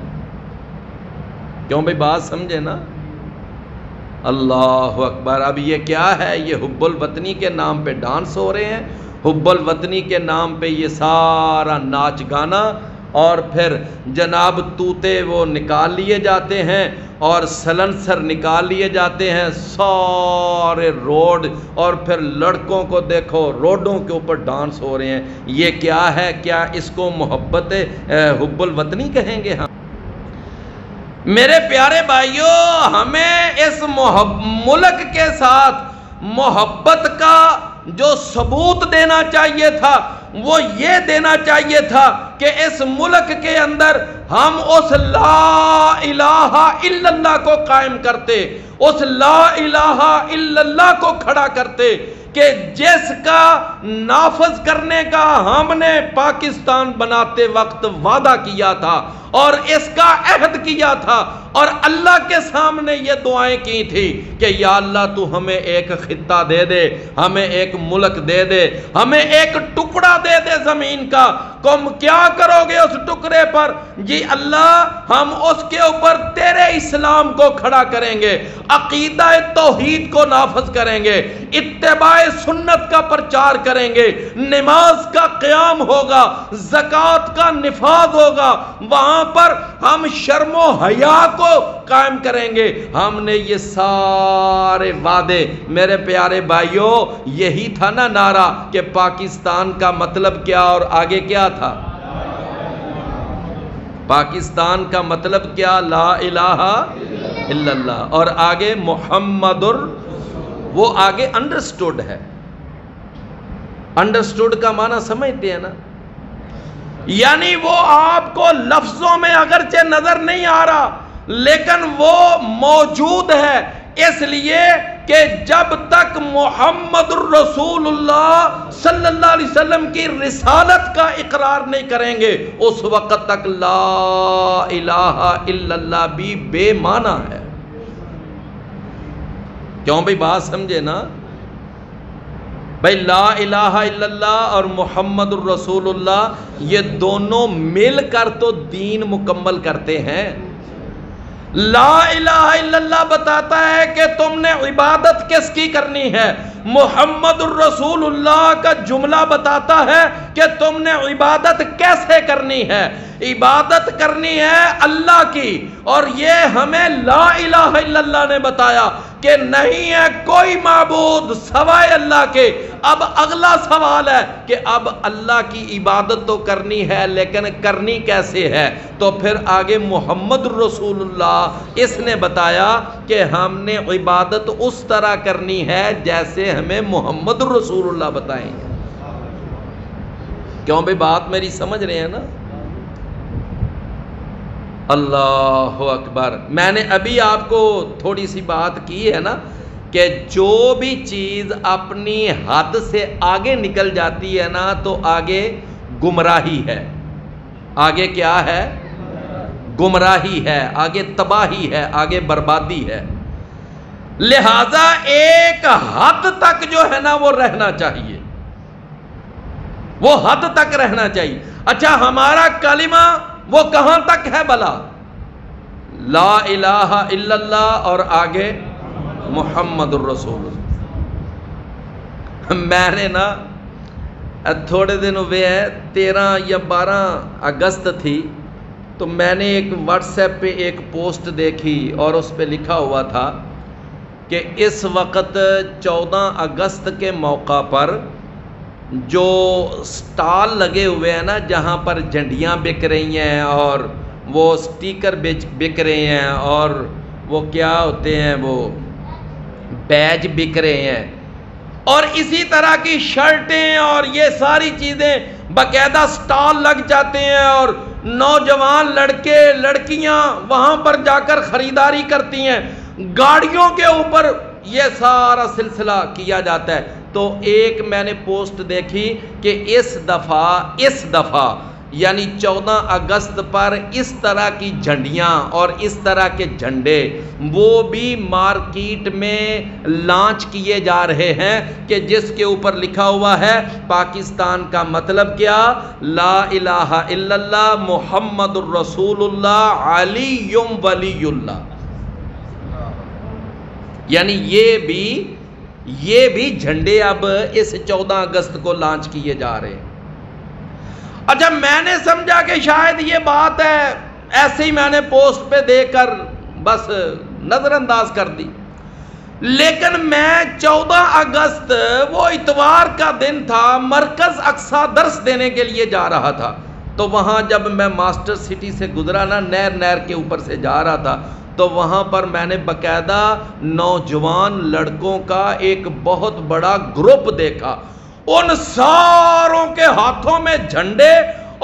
کیوں بھائی، بات سمجھے نا؟ اللہ اکبر. اب یہ کیا ہے؟ یہ حب الوطنی کے نام پہ ڈانس ہو رہے ہیں، حب الوطنی کے نام پہ یہ سارا ناچ گانا، اور پھر جناب طوطے وہ نکال لیے جاتے ہیں اور سلنسر نکال لیے جاتے ہیں سارے روڈ، اور پھر لڑکوں کو دیکھو روڈوں کے اوپر ڈانس ہو رہے ہیں. یہ کیا ہے؟ کیا اس کو محبت حب الوطنی کہیں گے ہم؟ میرے پیارے بھائیوں، ہمیں اس ملک کے ساتھ محبت کا جو ثبوت دینا چاہیے تھا وہ یہ دینا چاہیے تھا کہ اس ملک کے اندر ہم اس لا الہ الا اللہ کو قائم کرتے، اس لا الہ الا اللہ کو کھڑا کرتے کہ جس کا نافذ کرنے کا ہم نے پاکستان بناتے وقت وعدہ کیا تھا اور اس کا عہد کیا تھا، اور اللہ کے سامنے یہ دعائیں کی تھی کہ یا اللہ تو ہمیں ایک خطہ دے دے، ہمیں ایک ملک دے دے، ہمیں ایک ٹکڑا دے دے زمین کا. تم کیا کرو گے اس ٹکڑے پر؟ جی اللہ، ہم اس کے اوپر تیرے اسلام کو کھڑا کریں گے، عقیدہ توحید کو نافذ کریں گے، اتباع سنت کا پرچار کریں گے, نماز کا قیام ہوگا, زکوٰۃ کا نفاذ ہوگا, وہاں پر ہم شرم و حیا کو قائم کریں گے. ہم نے یہ سارے وعدے, میرے پیارے بھائیوں, یہی تھا نا نعرہ کہ پاکستان کا مطلب کیا اور آگے کیا تھا؟ پاکستان کا مطلب کیا؟ لا الہ الا اللہ, اور آگے محمد وہ آگے انڈرسٹوڈ ہے. انڈرسٹوڈ کا معنی سمجھتے ہیں نا, یعنی وہ آپ کو لفظوں میں اگرچہ نظر نہیں آ رہا لیکن وہ موجود ہے, اس لیے کہ جب تک محمد الرسول اللہ صلی اللہ علیہ وسلم کی رسالت کا اقرار نہیں کریں گے اس وقت تک لا الہ الا اللہ بھی بے معنی ہے. کیوں بھئی بات سمجھے نا بھئی؟ لا الہ الا اللہ اور محمد الرسول اللہ یہ دونوں مل کر تو دین مکمل کرتے ہیں. لا الہ الا اللہ بتاتا ہے کہ تم نے عبادت کس کی کرنی ہے, محمد الرسول اللہ کا جملہ بتاتا ہے کہ تم نے عبادت کیسے کرنی ہے. عبادت کرنی ہے اللہ کی, اور یہ ہمیں لا الہ الا اللہ نے بتایا کہ نہیں ہے کوئی معبود سوائے اللہ کے. اب اگلا سوال ہے کہ اب اللہ کی عبادت تو کرنی ہے لیکن کرنی کیسے ہے؟ تو پھر آگے محمد رسول اللہ اس نے بتایا کہ ہم نے عبادت اس طرح کرنی ہے جیسے ہمیں محمد رسول اللہ بتائیں گے. کیوں بھئی بات میری سمجھ رہے ہیں نا؟ اللہ اکبر. میں نے ابھی آپ کو تھوڑی سی بات کی ہے نا کہ جو بھی چیز اپنی حد سے آگے نکل جاتی ہے نا تو آگے گمراہی ہے. آگے کیا ہے؟ گمراہی ہے, آگے تباہی ہے, آگے بربادی ہے. لہذا ایک حد تک جو ہے نا وہ رہنا چاہیے, وہ حد تک رہنا چاہیے. اچھا ہمارا کلمہ وہ کہاں تک ہے بلا؟ لا الہ الا اللہ اور آگے محمد الرسول. میں نے نا تھوڑے دن ہوئے ہیں 13 یا 12 اگست تھی تو میں نے ایک واٹس ایپ پہ ایک پوسٹ دیکھی اور اس پہ لکھا ہوا تھا کہ اس وقت 14 اگست کے موقع پر جو سٹال لگے ہوئے ہیں نا جہاں پر جھنڈیاں بک رہی ہیں اور وہ سٹیکر بک رہے ہیں اور وہ کیا ہوتے ہیں وہ بیج بک رہے ہیں اور اسی طرح کی شرٹیں اور یہ ساری چیزیں باقاعدہ سٹال لگ جاتے ہیں اور نوجوان لڑکے لڑکیاں وہاں پر جا کر خریداری کرتی ہیں, گاڑیوں کے اوپر یہ سارا سلسلہ کیا جاتا ہے. تو ایک میں نے پوسٹ دیکھی کہ اس دفعہ یعنی 14 اگست پر اس طرح کی جھنڈیاں اور اس طرح کے جھنڈے وہ بھی مارکیٹ میں لانچ کیے جا رہے ہیں کہ جس کے اوپر لکھا ہوا ہے پاکستان کا مطلب کیا؟ لا الہ الا اللہ محمد الرسول اللہ علی ولی اللہ. یعنی یہ بھی جھنڈے اب اس 14 اگست کو لانچ کیے جا رہے ہیں. اچھا میں نے سمجھا کہ شاید یہ بات ہے, ایسے ہی میں نے پوسٹ پہ دیکھ کر بس نظر انداز کر دی. لیکن میں 14 اگست وہ اتوار کا دن تھا, مرکز اقصی درس دینے کے لیے جا رہا تھا. تو وہاں جب میں ماسٹر سٹی سے گزرا نا, نہر کے اوپر سے جا رہا تھا, تو وہاں پر میں نے باقاعدہ نوجوان لڑکوں کا ایک بہت بڑا گروپ دیکھا. ان ساروں کے ہاتھوں میں جھنڈے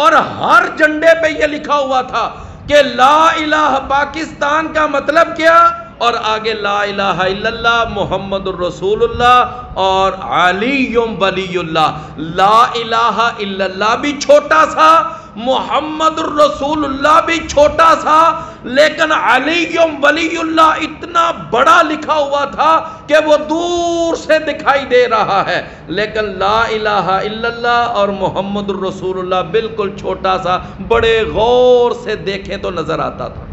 اور ہر جھنڈے پہ یہ لکھا ہوا تھا کہ لا الہ پاکستان کا مطلب کیا, اور آگے لا الہ الا اللہ محمد الرسول اللہ اور علی ولی اللہ. لا الہ الا اللہ بھی چھوٹا سا, محمد الرسول اللہ بھی چھوٹا سا, لیکن علی ولی اللہ اتنا بڑا لکھا ہوا تھا کہ وہ دور سے دکھائی دے رہا ہے, لیکن لا الہ الا اللہ اور محمد الرسول اللہ بالکل چھوٹا سا, بڑے غور سے دیکھیں تو نظر آتا تھا.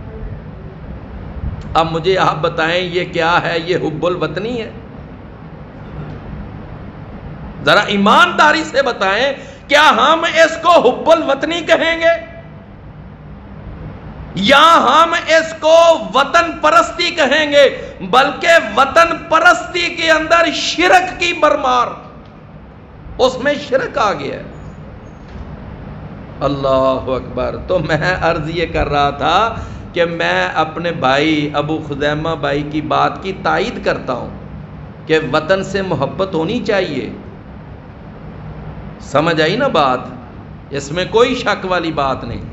اب مجھے آپ بتائیں یہ کیا ہے؟ یہ حب الوطنی ہے؟ ذرا ایمانداری سے بتائیں، کیا ہم اس کو حب الوطنی کہیں گے یا ہم اس کو وطن پرستی کہیں گے؟ بلکہ وطن پرستی کے اندر شرک کی برمار، اس میں شرک آ گیا ہے۔ اللہ اکبر۔ تو میں عرض یہ کر رہا تھا کہ میں اپنے بھائی ابو خزیمہ بھائی کی بات کی تائید کرتا ہوں کہ وطن سے محبت ہونی چاہیے۔ سمجھ آئی نا بات؟ اس میں کوئی شک والی بات نہیں۔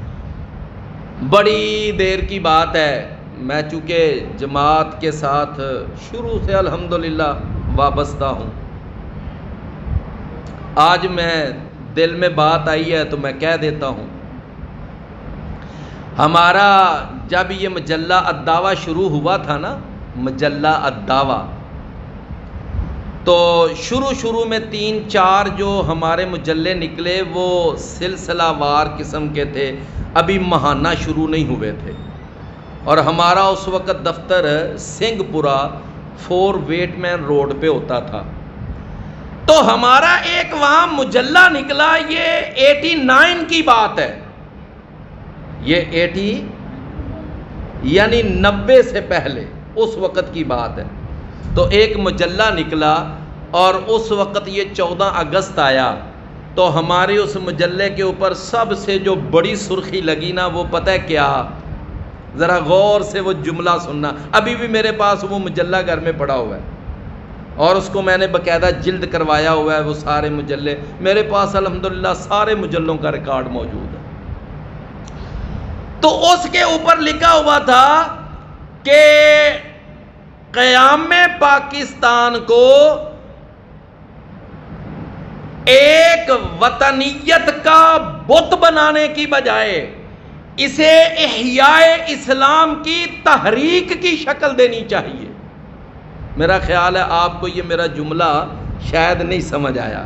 بڑی دیر کی بات ہے، میں چونکہ جماعت کے ساتھ شروع سے الحمدللہ وابستہ ہوں، آج میں دل میں بات آئی ہے تو میں کہہ دیتا ہوں۔ ہمارا جب یہ مجلہ الدعویٰ شروع ہوا تھا نا، مجلہ الدعویٰ، تو شروع میں 3-4 جو ہمارے مجلے نکلے وہ سلسلہ وار قسم کے تھے، ابھی ماہانہ شروع نہیں ہوئے تھے، اور ہمارا اس وقت دفتر سنگھ پورہ 4 ویٹ مین روڈ پہ ہوتا تھا۔ تو ہمارا ایک وہاں مجلہ نکلا، یہ 89 کی بات ہے، یہ 80 یعنی 90 سے پہلے اس وقت کی بات ہے۔ تو ایک مجلہ نکلا اور اس وقت یہ 14 اگست آیا، تو ہمارے اس مجلے کے اوپر سب سے جو بڑی سرخی لگی نا، وہ پتہ ہے کیا؟ ذرا غور سے وہ جملہ سننا، ابھی بھی میرے پاس وہ مجلہ گھر میں پڑا ہوا ہے اور اس کو میں نے باقاعدہ جلد کروایا ہوا ہے، وہ سارے مجلے میرے پاس الحمدللہ سارے مجلوں کا ریکارڈ موجود ہے۔ تو اس کے اوپر لکھا ہوا تھا کہ قیام پاکستان کو ایک وطنیت کا بت بنانے کی بجائے اسے احیاء اسلام کی تحریک کی شکل دینی چاہیے۔ میرا خیال ہے آپ کو یہ میرا جملہ شاید نہیں سمجھ آیا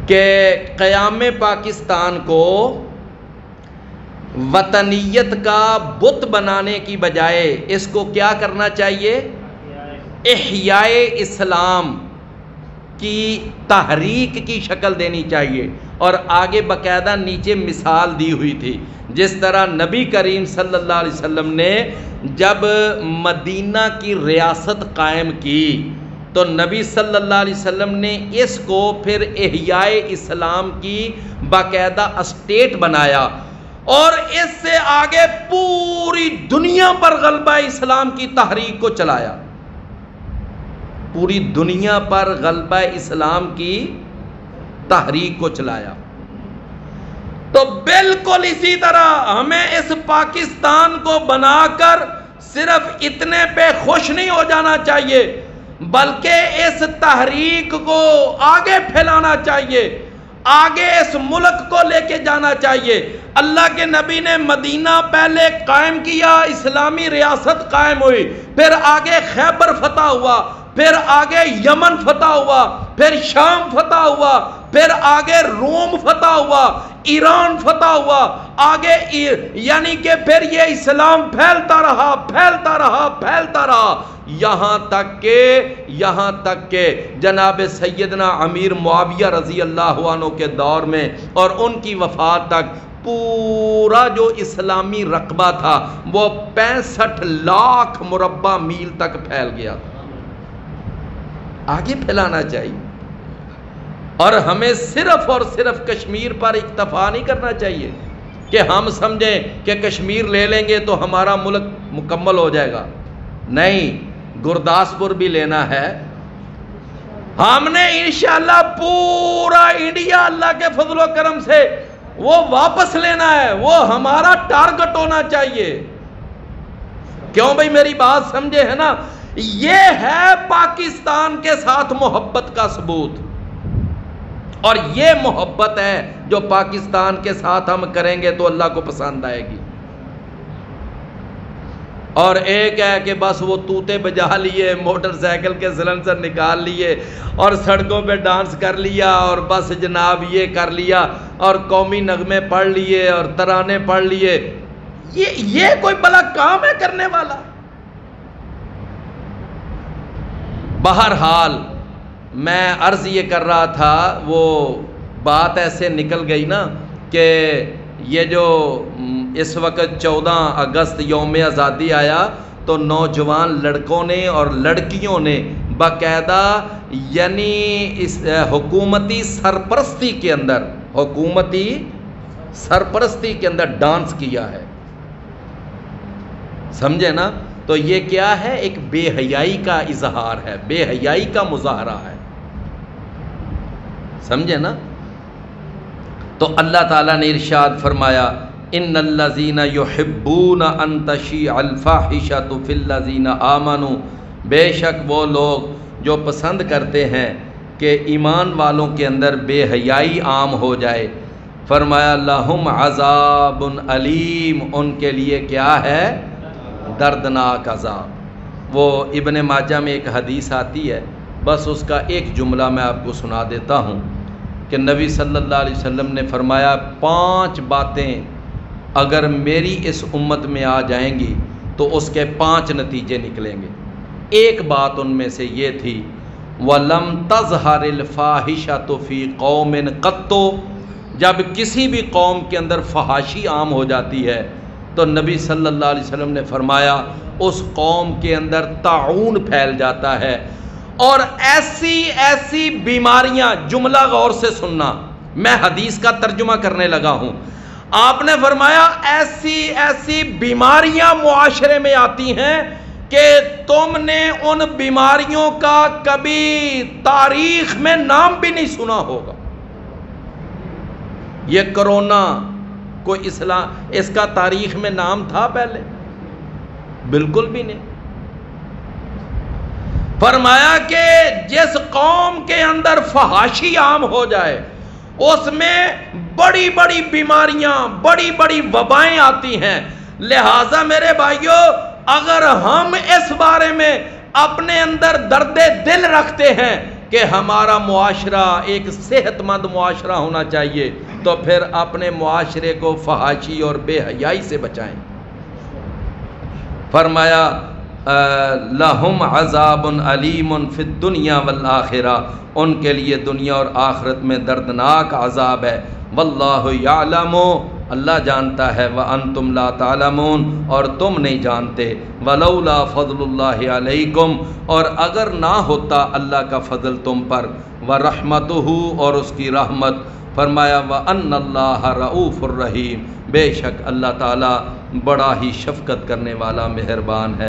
کہ قیام پاکستان کو وطنیت کا بت بنانے کی بجائے اس کو کیا کرنا چاہیے؟ احیاء اسلام کی تحریک کی شکل دینی چاہیے۔ اور آگے باقاعدہ نیچے مثال دی ہوئی تھی، جس طرح نبی کریم صلی اللہ علیہ وسلم نے جب مدینہ کی ریاست قائم کی تو نبی صلی اللہ علیہ وسلم نے اس کو پھر احیاء اسلام کی باقاعدہ اسٹیٹ بنایا، اور اس سے آگے پوری دنیا پر غلبہ اسلام کی تحریک کو چلایا، پوری دنیا پر غلبہ اسلام کی تحریک کو چلایا۔ تو بالکل اسی طرح ہمیں اس پاکستان کو بنا کر صرف اتنے پہ خوش نہیں ہو جانا چاہیے، بلکہ اس تحریک کو آگے پھیلانا چاہیے، آگے اس ملک کو لے کے جانا چاہیے۔ اللہ کے نبی نے مدینہ پہلے قائم کیا، اسلامی ریاست قائم ہوئی، پھر آگے خیبر فتح ہوا، پھر آگے یمن فتح ہوا، پھر شام فتح ہوا، پھر آگے روم فتح ہوا، ایران فتح ہوا، آگے یعنی کہ پھر یہ اسلام پھیلتا رہا پھیلتا رہا پھیلتا رہا، یہاں تک کہ جناب سیدنا امیر معاویہ رضی اللہ عنہ کے دور میں اور ان کی وفات تک پورا جو اسلامی رقبہ تھا وہ 65 لاکھ مربع میل تک پھیل گیا تھا۔ آگے پھیلانا چاہیے، اور ہمیں صرف اور صرف کشمیر پر اکتفا نہیں کرنا چاہیے کہ ہم سمجھیں کہ کشمیر لے لیں گے تو ہمارا ملک مکمل ہو جائے گا۔ نہیں، گرداسپور بھی لینا ہے، ہم نے انشاءاللہ پورا انڈیا اللہ کے فضل و کرم سے وہ واپس لینا ہے، وہ ہمارا ٹارگٹ ہونا چاہیے۔ کیوں بھائی میری بات سمجھے ہے نا؟ یہ ہے پاکستان کے ساتھ محبت کا ثبوت، اور یہ محبت ہے جو پاکستان کے ساتھ ہم کریں گے تو اللہ کو پسند آئے گی۔ اور ایک ہے کہ بس وہ طوطے بجا لیے، موٹر سائیکل کے سلنسر نکال لیے اور سڑکوں پہ ڈانس کر لیا، اور بس جناب یہ کر لیا، اور قومی نغمے پڑھ لیے اور ترانے پڑھ لیے، یہ کوئی بھلا کام ہے کرنے والا؟ بہرحال میں عرض یہ کر رہا تھا، وہ بات ایسے نکل گئی نا کہ یہ جو اس وقت 14 اگست یوم آزادی آیا تو نوجوان لڑکوں نے اور لڑکیوں نے باقاعدہ یعنی اس حکومتی سرپرستی کے اندر ڈانس کیا ہے، سمجھے نا؟ تو یہ کیا ہے؟ ایک بے حیائی کا اظہار ہے، بے حیائی کا مظاہرہ ہے، سمجھے نا؟ تو اللہ تعالیٰ نے ارشاد فرمایا ان الذین یحبون ان تشیع الفاحشۃ فی الذین آمنوا، بے شک وہ لوگ جو پسند کرتے ہیں کہ ایمان والوں کے اندر بے حیائی عام ہو جائے، فرمایا لہم عذاب علیم، ان کے لیے کیا ہے؟ دردناک عذاب۔ وہ ابن ماجہ میں ایک حدیث آتی ہے، بس اس کا ایک جملہ میں آپ کو سنا دیتا ہوں کہ نبی صلی اللہ علیہ وسلم نے فرمایا 5 باتیں اگر میری اس امت میں آ جائیں گی تو اس کے 5 نتیجے نکلیں گے۔ ایک بات ان میں سے یہ تھی وَلَمْ تَظْهَرِ الْفَاحِشَةُ فِي قَوْمٍ قَطُّ، جب کسی بھی قوم کے اندر فحاشی عام ہو جاتی ہے تو نبی صلی اللہ علیہ وسلم نے فرمایا اس قوم کے اندر طاعون پھیل جاتا ہے، اور ایسی بیماریاں، جملہ غور سے سننا، میں حدیث کا ترجمہ کرنے لگا ہوں، آپ نے فرمایا ایسی بیماریاں معاشرے میں آتی ہیں کہ تم نے ان بیماریوں کا کبھی تاریخ میں نام بھی نہیں سنا ہوگا۔ یہ کرونا کوئی اس کا تاریخ میں نام تھا پہلے؟ بالکل بھی نہیں۔ فرمایا کہ جس قوم کے اندر فحاشی عام ہو جائے اس میں بڑی بڑی بیماریاں، بڑی بڑی وبائیں آتی ہیں۔ لہٰذا میرے بھائیوں، اگر ہم اس بارے میں اپنے اندر درد دل رکھتے ہیں کہ ہمارا معاشرہ ایک صحت مند معاشرہ ہونا چاہیے تو پھر اپنے معاشرے کو فحاشی اور بے حیائی سے بچائیں۔ فرمایا لہم عذاب علیم فی الدنیا والآخرہ، ان کے لیے دنیا اور آخرت میں دردناک عذاب ہے۔ واللہ یعلم، اللہ جانتا ہے، وانتم لا تعلمون، اور تم نہیں جانتے۔ ولولا فضل اللہ علیکم، اور اگر نہ ہوتا اللہ کا فضل تم پر، ورحمتہ، اور اس کی رحمت، فرمایا وان اللہ رؤوف الرحیم، بے شک اللہ تعالی بڑا ہی شفقت کرنے والا مہربان ہے۔